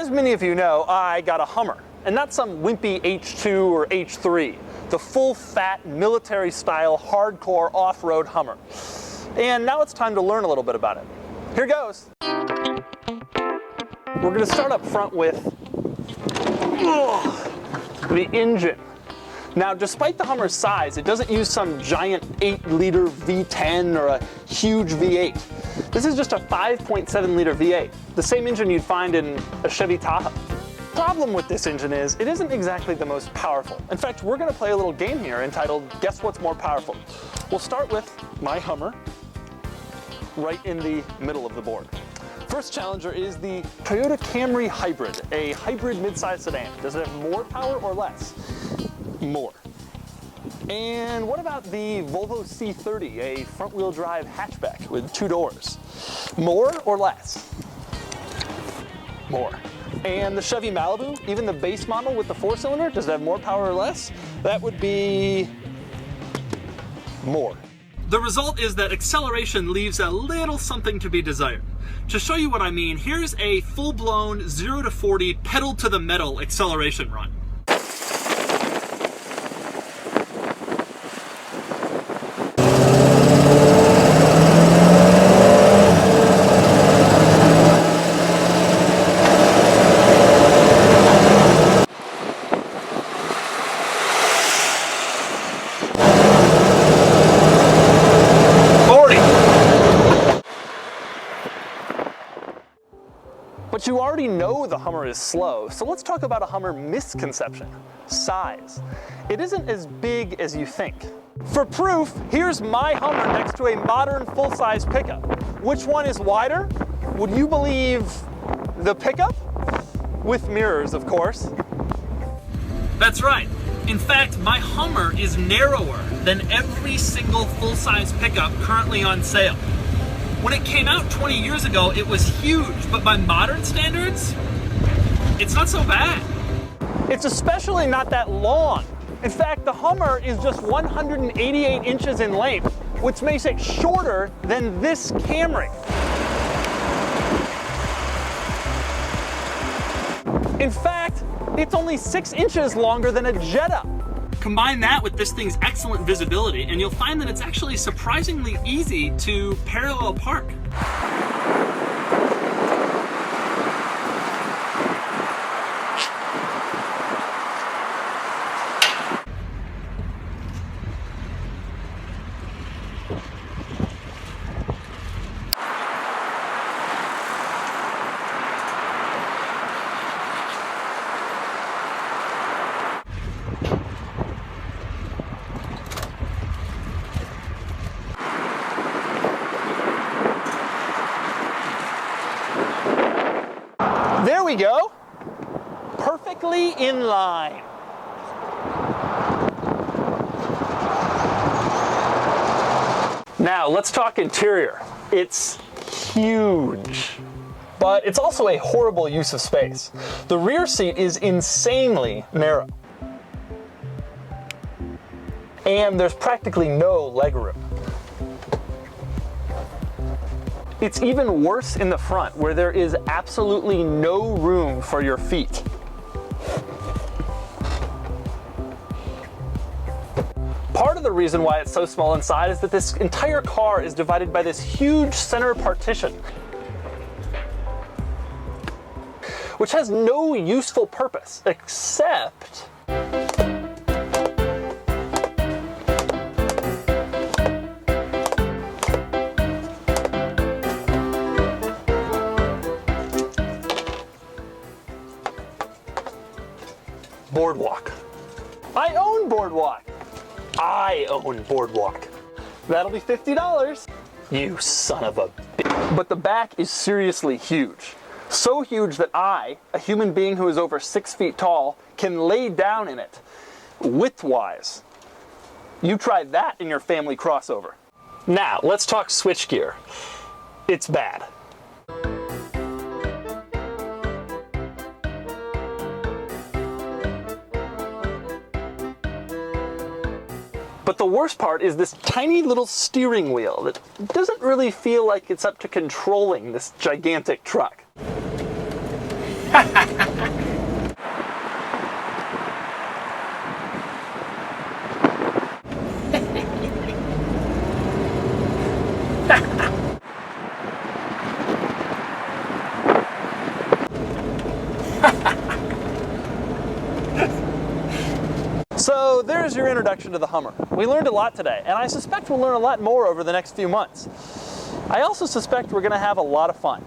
As many of you know, I got a Hummer, and not some wimpy H2 or H3, the full-fat, military-style, hardcore off-road Hummer. And now it's time to learn a little bit about it. Here goes. We're going to start up front with the engine. Now, despite the Hummer's size, it doesn't use some giant 8-liter V10 or a huge V8. This is just a 5.7-liter V8, the same engine you'd find in a Chevy Tahoe. The problem with this engine is it isn't exactly the most powerful. In fact, we're going to play a little game here entitled Guess What's More Powerful. We'll start with my Hummer right in the middle of the board. First challenger is the Toyota Camry Hybrid, a hybrid midsize sedan. Does it have more power or less? More. And what about the Volvo C30, a front-wheel drive hatchback with 2 doors? More or less? More. And the Chevy Malibu, even the base model with the 4-cylinder, does it have more power or less? That would be more. The result is that acceleration leaves a little something to be desired. To show you what I mean, here's a full-blown 0 to 40 pedal to the metal acceleration run. But you already know the Hummer is slow, so let's talk about a Hummer misconception: size. It isn't as big as you think. For proof, here's my Hummer next to a modern full-size pickup. Which one is wider? Would you believe the pickup? With mirrors, of course. That's right. In fact, my Hummer is narrower than every single full-size pickup currently on sale. When it came out 20 years ago, it was huge, but by modern standards, it's not so bad. It's especially not that long. In fact, the Hummer is just 188 inches in length, which makes it shorter than this Camry. In fact, it's only 6 inches longer than a Jetta. Combine that with this thing's excellent visibility, and you'll find that it's actually surprisingly easy to parallel park. There we go. Perfectly in line. Now let's talk interior. It's huge, but it's also a horrible use of space. The rear seat is insanely narrow, and there's practically no legroom. It's even worse in the front, where there is absolutely no room for your feet. Part of the reason why it's so small inside is that this entire car is divided by this huge center partition, which has no useful purpose except Boardwalk. I own Boardwalk. I own Boardwalk. That'll be $50. You son of a bitch. But the back is seriously huge. So huge that I, a human being who is over 6 feet tall, can lay down in it, width-wise. You try that in your family crossover. Now, let's talk switchgear. It's bad. But the worst part is this tiny little steering wheel that doesn't really feel like it's up to controlling this gigantic truck. So there's your introduction to the Hummer. We learned a lot today, and I suspect we'll learn a lot more over the next few months. I also suspect we're going to have a lot of fun.